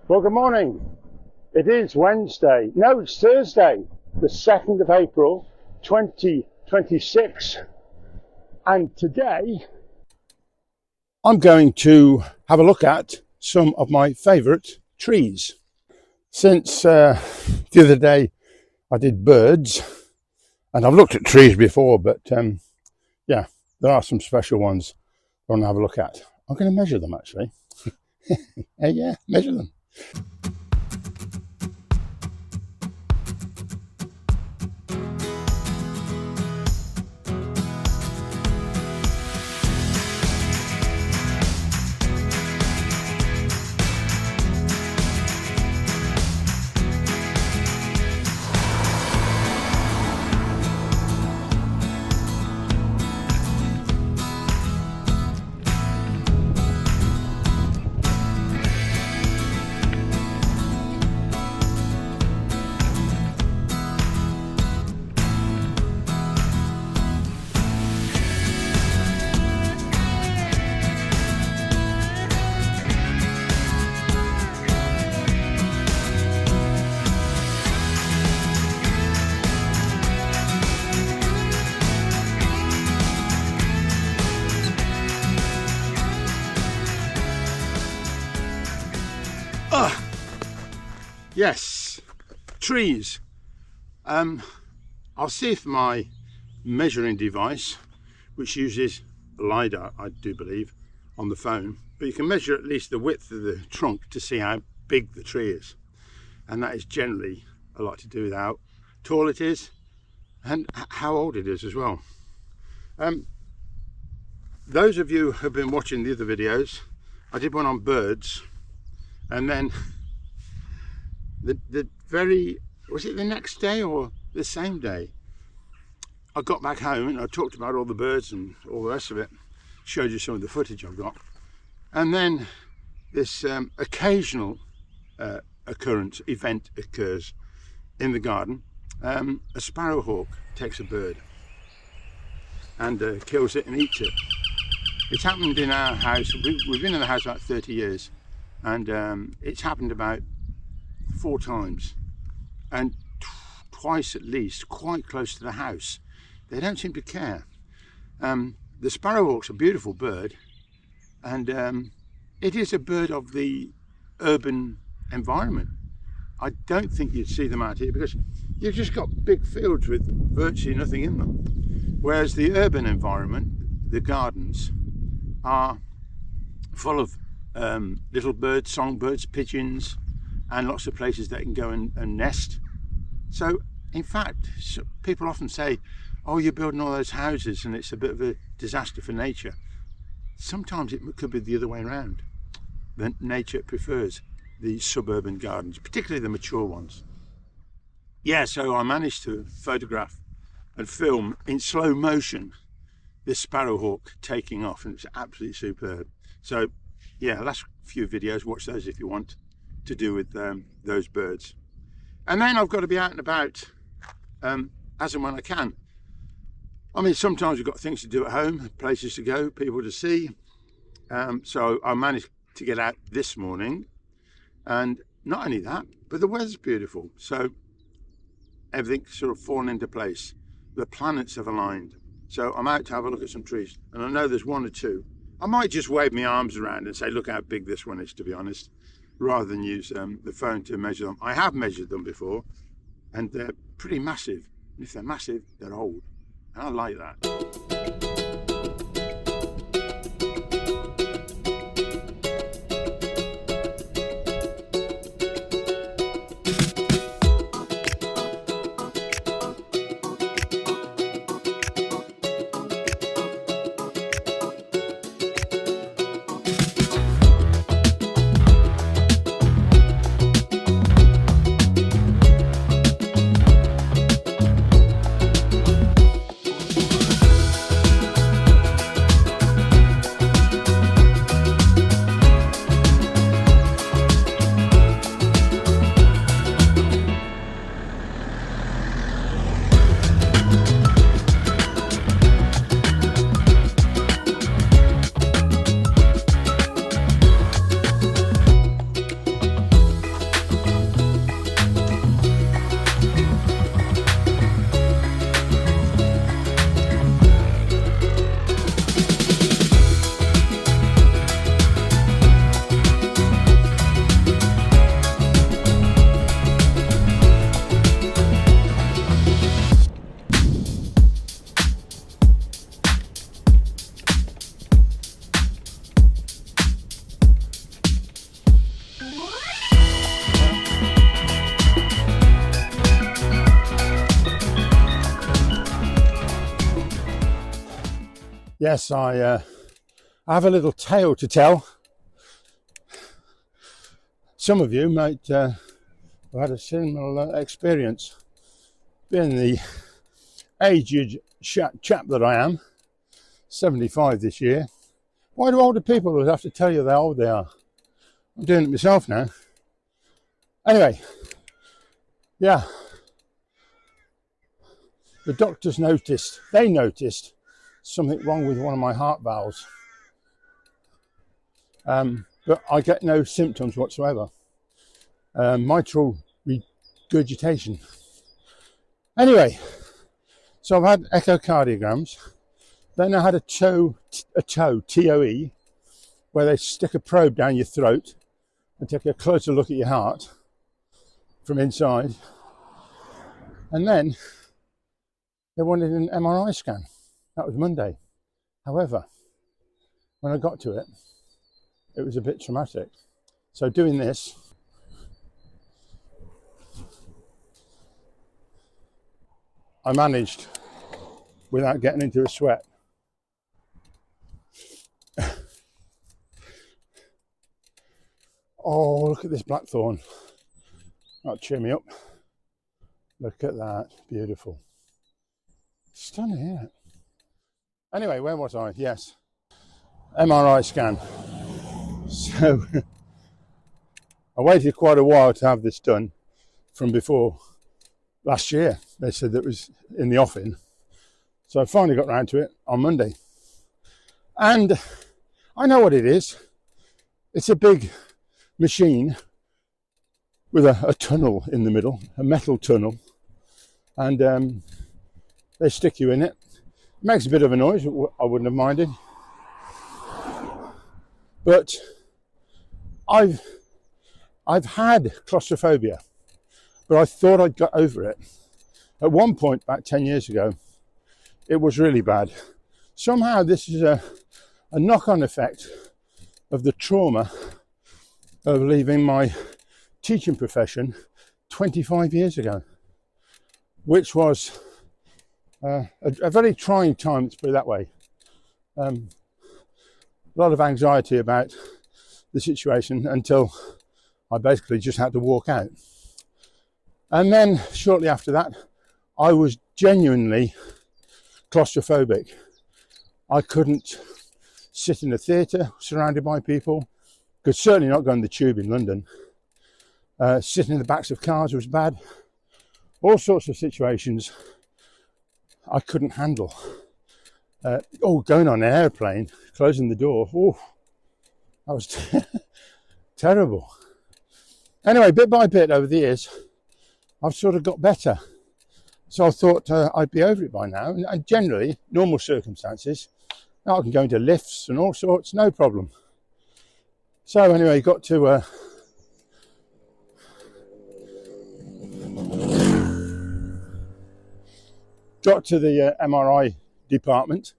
Well, good morning. It is Wednesday. No, it's Thursday, the 2nd of April, 2026. And today, I'm going to have a look at some of my favourite trees. Since the other day, I did birds, and I've looked at trees before, but yeah, there are some special ones I want to have a look at. I'm going to measure them, actually. Yeah, measure them. Yes, trees. I'll see if my measuring device, which uses LiDAR, I do believe, on the phone, but you can measure at least the width of the trunk to see how big the tree is. And that is generally a lot to do with how tall it is and how old it is as well. Those of you who have been watching the other videos, I did one on birds, and then was it the next day or the same day, I got back home and I talked about all the birds and all the rest of it, showed you some of the footage I've got, and then this occasional event occurs in the garden. A sparrowhawk takes a bird and kills it and eats it. It's happened in our house. We've been in the house about 30 years, and it's happened about 4 times, and twice at least quite close to the house. They don't seem to care. The sparrowhawk's a beautiful bird, and it is a bird of the urban environment. I don't think you'd see them out here because you've just got big fields with virtually nothing in them, whereas the urban environment, the gardens, are full of little birds, songbirds, pigeons, and lots of places they can go and nest. So in fact, people often say, oh, you're building all those houses and it's a bit of a disaster for nature. Sometimes it could be the other way around, that nature prefers the suburban gardens, particularly the mature ones. Yeah, so I managed to photograph and film in slow motion this sparrowhawk taking off, and it's absolutely superb. So yeah, last few videos, watch those if you want, to do with those birds. And then I've got to be out and about as and when I can. I mean, sometimes we've got things to do at home, places to go, people to see. So I managed to get out this morning, and not only that, but the weather's beautiful. So everything's sort of fallen into place. The planets have aligned. So I'm out to have a look at some trees, and I know there's 1 or 2. I might just wave my arms around and say, look how big this one is, to be honest, rather than use the phone to measure them. I have measured them before, and they're pretty massive. And if they're massive, they're old, and I like that. Yes, I have a little tale to tell. Some of you might have had a similar experience. Being the aged chap that I am, 75 this year, why do older people always have to tell you how old they are? I'm doing it myself now. Anyway, yeah, the doctors noticed something wrong with one of my heart valves. But I get no symptoms whatsoever. Mitral regurgitation. Anyway, so I've had echocardiograms. Then I had a TOE, T-O-E, where they stick a probe down your throat and take a closer look at your heart from inside. And then they wanted an MRI scan. That was Monday. However, when I got to it, it was a bit traumatic. So doing this, I managed without getting into a sweat. Oh, look at this blackthorn. That'll cheer me up. Look at that, beautiful. Stunning, isn't it? Anyway, where was I? Yes, MRI scan. So I waited quite a while to have this done from before last year. They said that it was in the offing. So I finally got round to it on Monday. And I know what it is. It's a big machine with a tunnel in the middle, a metal tunnel. And they stick you in it. It makes a bit of a noise, I wouldn't have minded. But I've had claustrophobia, but I thought I'd got over it. At one point, about 10 years ago, it was really bad. Somehow this is a knock-on effect of the trauma of leaving my teaching profession 25 years ago, which was a very trying time, let's put it that way. A lot of anxiety about the situation until I basically just had to walk out. And then shortly after that, I was genuinely claustrophobic. I couldn't sit in a theatre surrounded by people, could certainly not go on the tube in London. Sitting in the backs of cars was bad. All sorts of situations I couldn't handle. Going on an airplane, closing the door, that was terrible. Anyway, bit by bit over the years, I've sort of got better. So I thought I'd be over it by now. And generally, normal circumstances, I can go into lifts and all sorts, no problem. So anyway, got to the MRI department,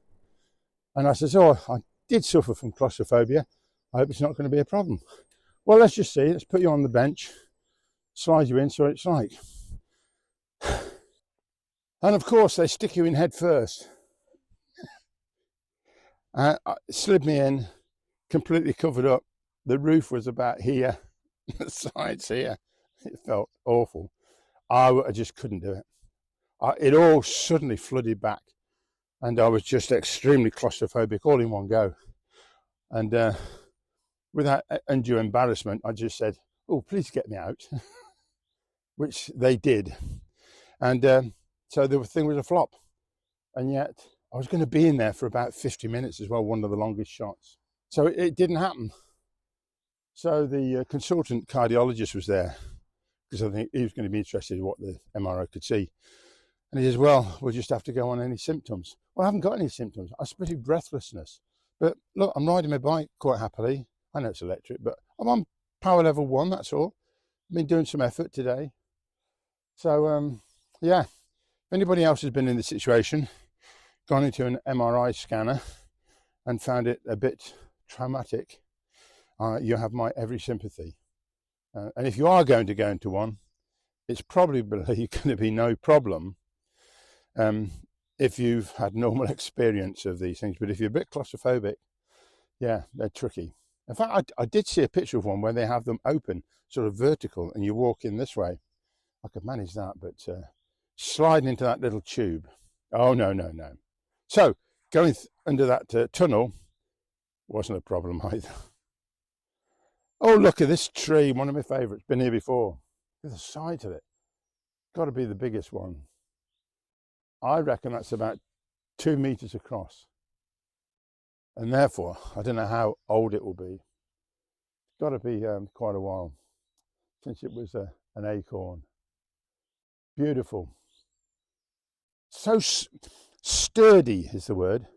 and I says, I did suffer from claustrophobia. I hope it's not going to be a problem. Well, let's just see. Let's put you on the bench, slide you in, so it's like. And of course, they stick you in head first. Slid me in, completely covered up. The roof was about here, the sides here. It felt awful. I just couldn't do it. It all suddenly flooded back, and I was just extremely claustrophobic all in one go. And without undue embarrassment, I just said, "Oh, please get me out," which they did. And so the thing was a flop. And yet I was going to be in there for about 50 minutes as well, one of the longest shots. So it didn't happen. So the consultant cardiologist was there, because I think he was going to be interested in what the MRI could see. And he says, well, we'll just have to go on any symptoms. Well, I haven't got any symptoms. I spotted breathlessness. But look, I'm riding my bike quite happily. I know it's electric, but I'm on power level 1, that's all. I've been doing some effort today. So, yeah, if anybody else has been in this situation, gone into an MRI scanner and found it a bit traumatic, you have my every sympathy. And if you are going to go into one, it's probably going to be no problem. if you've had normal experience of these things, but if you're a bit claustrophobic, yeah, they're tricky. In fact, I did see a picture of one where they have them open, sort of vertical, and you walk in this way. I could manage that, but sliding into that little tube, oh no, no, no. So going under that tunnel wasn't a problem either. Oh, look at this tree, one of my favourites, been here before. Look at the size of it. Got to be the biggest one. I reckon that's about 2 meters across. And therefore, I don't know how old it will be. It's got to be quite a while since it was an acorn. Beautiful. So sturdy is the word.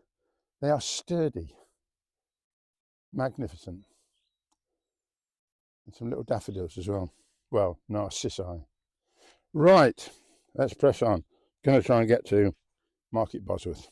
They are sturdy. Magnificent. And some little daffodils as well. Well, narcissi. Right, let's press on. Going to try and get to Market Bosworth.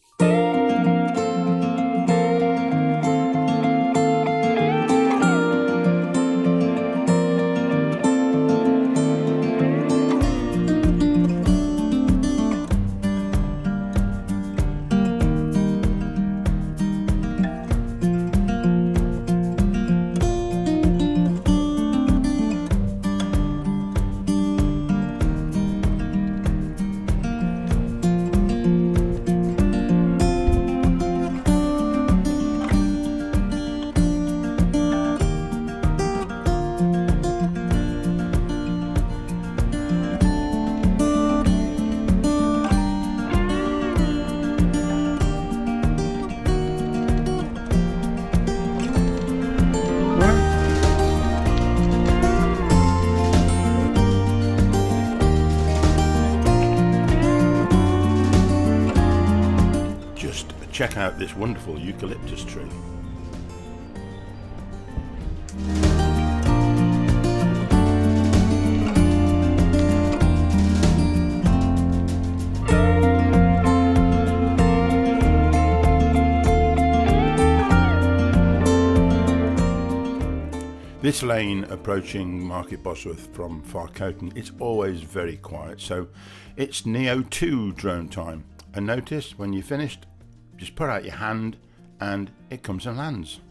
Check out this wonderful eucalyptus tree. This lane approaching Market Bosworth from Farcoton, it's always very quiet, so it's Neo 2 drone time. And notice when you're finished, just put out your hand and it comes and lands.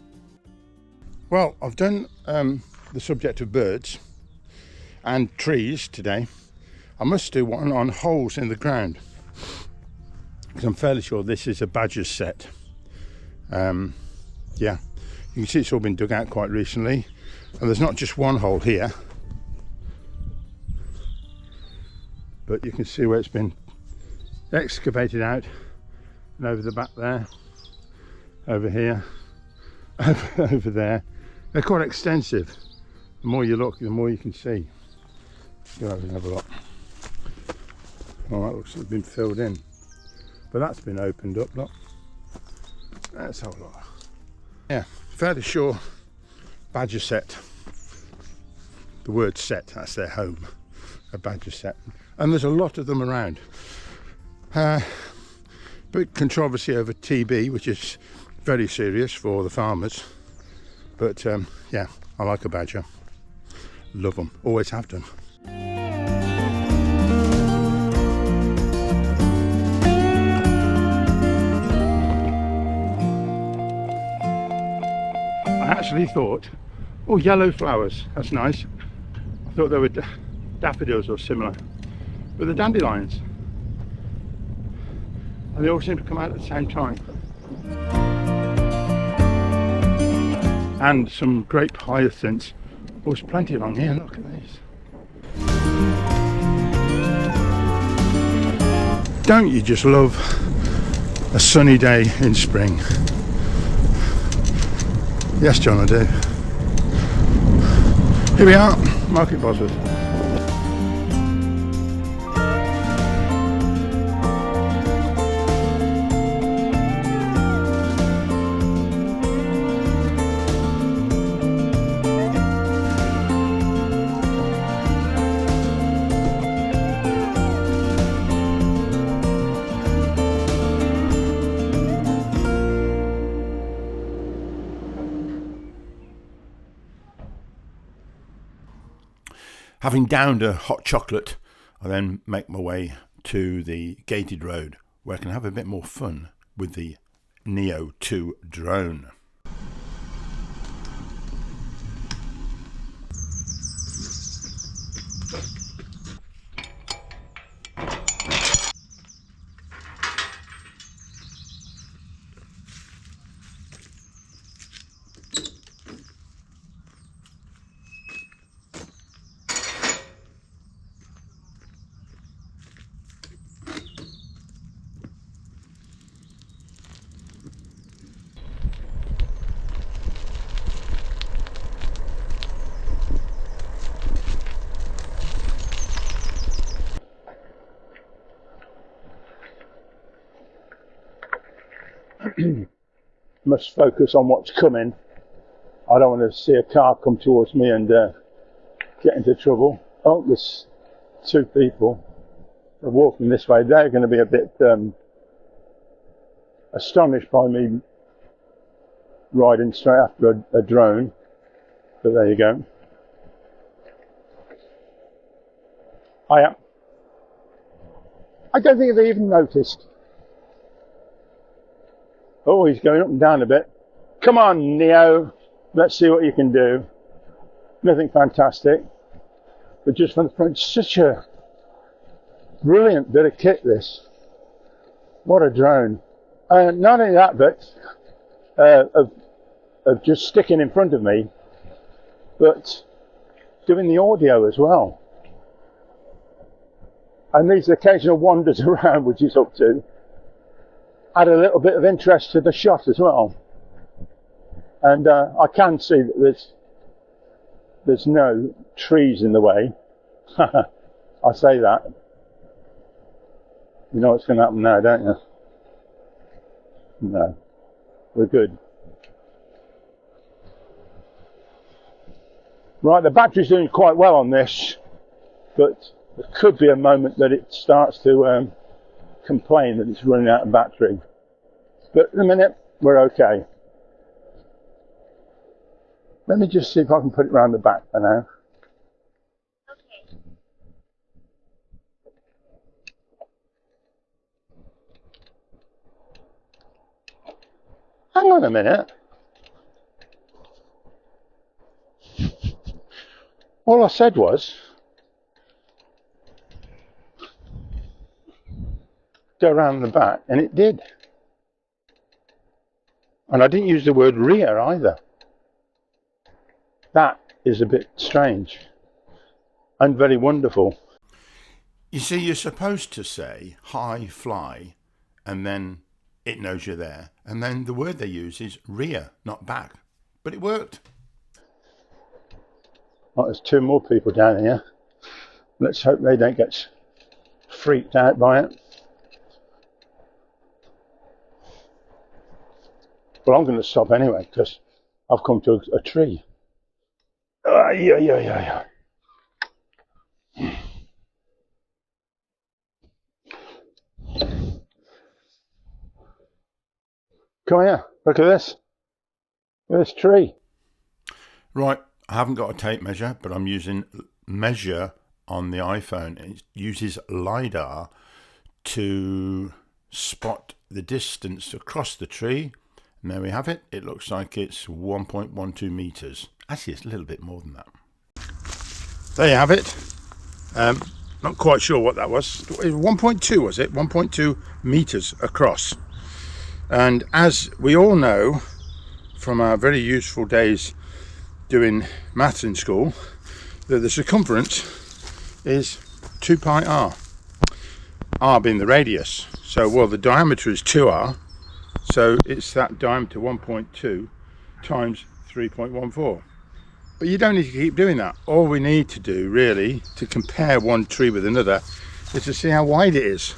Well, I've done the subject of birds and trees today. I must do one on holes in the ground, because I'm fairly sure this is a badger sett. Yeah, you can see it's all been dug out quite recently, and there's not just one hole here, but you can see where it's been excavated out. And over the back there, over here, over there. They're quite extensive. The more you look, the more you can see. Go over and have a look. Oh, that looks like it's been filled in. But that's been opened up, look. Let's have a look. Yeah, fairly sure badger sett. The word sett, that's their home. A badger sett. And there's a lot of them around. Big controversy over TB, which is very serious for the farmers, but yeah, I like a badger, love them, always have done. I actually thought, oh, yellow flowers, that's nice. I thought they were daffodils or similar, but the dandelions. And they all seem to come out at the same time. And some grape hyacinths. Oh, there's plenty along here, look at these. Don't you just love a sunny day in spring? Yes, John, I do. Here we are, Market Bosworth. Having downed a hot chocolate, I then make my way to the gated road where I can have a bit more fun with the Neo 2 drone. Must focus on what's coming. I don't want to see a car come towards me and get into trouble. Oh, there's two people are walking this way. They're going to be a bit astonished by me riding straight after a drone. But there you go. I don't think they even noticed. Oh, he's going up and down a bit. Come on, Neo. Let's see what you can do. Nothing fantastic. But just from the front, such a brilliant bit of kit, this. What a drone. Not only that, but of just sticking in front of me, but doing the audio as well. And these occasional wanders around, which he's up to, add a little bit of interest to the shot as well. And I can see that there's no trees in the way. I say that. You know what's going to happen now, don't you? No. We're good. Right, the battery's doing quite well on this, but there could be a moment that it starts to complain that it's running out of battery. But in a minute, we're okay. Let me just see if I can put it round the back for now. Okay. Hang on a minute. All I said was go around the back, and it did. And I didn't use the word rear either. That is a bit strange and very wonderful. You see, you're supposed to say hi, fly, and then it knows you're there. And then the word they use is rear, not back. But it worked. Well, there's two more people down here. Let's hope they don't get freaked out by it. Well, I'm going to stop anyway because I've come to a tree. Yeah. Come here, look at this. Look at this tree. Right, I haven't got a tape measure, but I'm using Measure on the iPhone. It uses LiDAR to spot the distance across the tree. And there we have it. It looks like it's 1.12 meters. Actually, it's a little bit more than that. There you have it. Not quite sure what that was. 1.2 was it? 1.2 meters across. And as we all know from our very useful days doing maths in school, that the circumference is 2 pi r. R being the radius. So, well, the diameter is 2r. So it's that diameter 1.2 times 3.14. But you don't need to keep doing that. All we need to do really to compare one tree with another is to see how wide it is.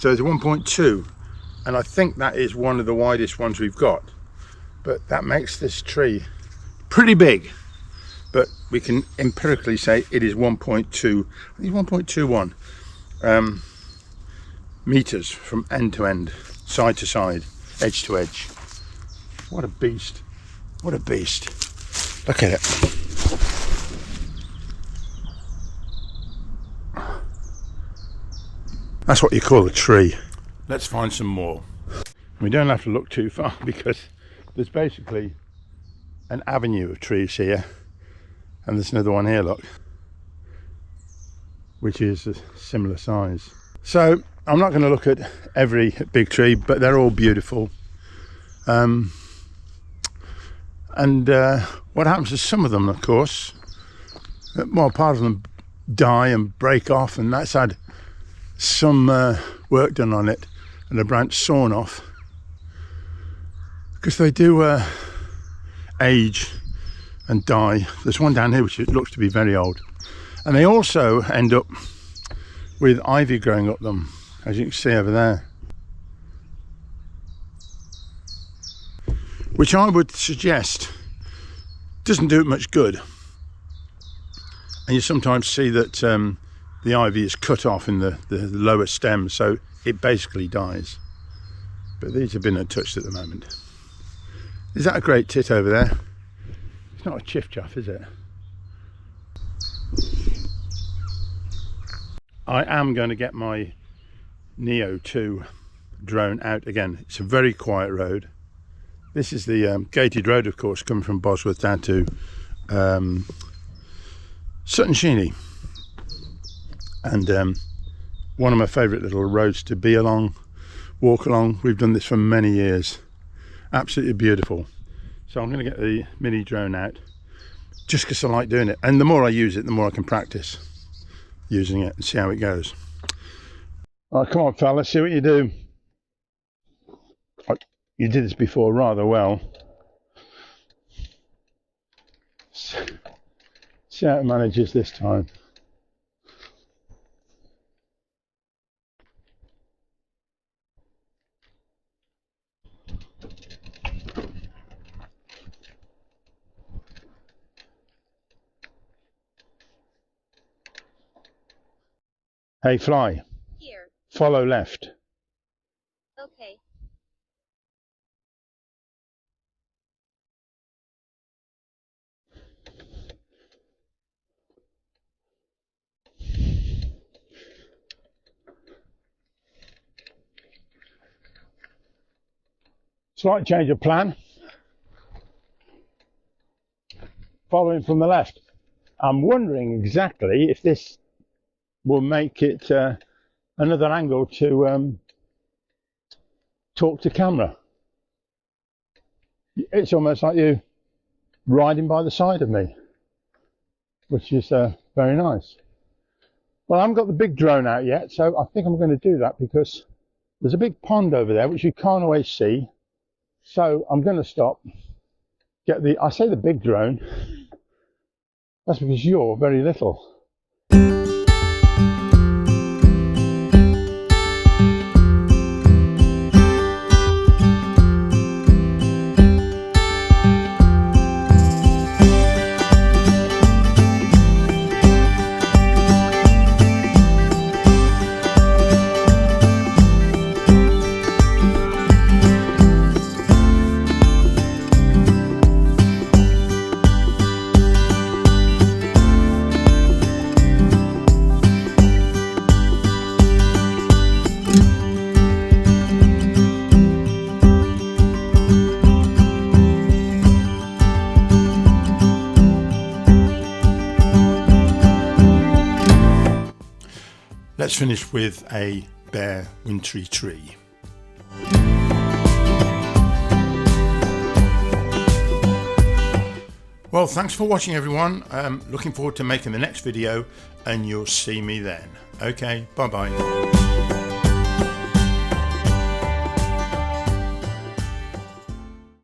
So it's 1.2, and I think that is one of the widest ones we've got. But that makes this tree pretty big. But we can empirically say it is 1.21 meters from end to end, side to side, edge to edge. What a beast. What a beast. Look at it. That's what you call a tree. let's find some more. We don't have to look too far because there's basically an avenue of trees here, and there's another one here, look, which is a similar size. So I'm not going to look at every big tree, but they're all beautiful. And what happens is some of them, of course, well, part of them die and break off, and that's had some work done on it and a branch sawn off, because they do age and die. There's one down here which looks to be very old, and they also end up with ivy growing up them, as you can see over there, which I would suggest doesn't do it much good. And you sometimes see that the ivy is cut off in the lower stem, so it basically dies. But these have been untouched at the moment. Is that a great tit over there? It's not a chiff-chaff, is it? I am going to get my Neo 2 drone out again. It's a very quiet road. This is the gated road, of course, coming from Bosworth down to Sutton Sheeny, and one of my favourite little roads to be along, walk along. We've done this for many years. Absolutely beautiful. So I'm going to get the mini drone out just because I like doing it, and the more I use it, the more I can practice using it and see how it goes. All right, come on fella, see what you do. You did this before rather well. See how it manages this time. Hey, fly. Here. Follow left. Okay. Slight change of plan. Following from the left. I'm wondering exactly if this will make it another angle to talk to camera. It's almost like you riding by the side of me, which is very nice. Well, I haven't got the big drone out yet, so I think I'm going to do that because there's a big pond over there which you can't always see. So I'm going to stop, get I say the big drone, that's because you're very little. Let's finish with a bare wintry tree. Well, thanks for watching everyone. Looking forward to making the next video, and you'll see me then. Okay, bye bye.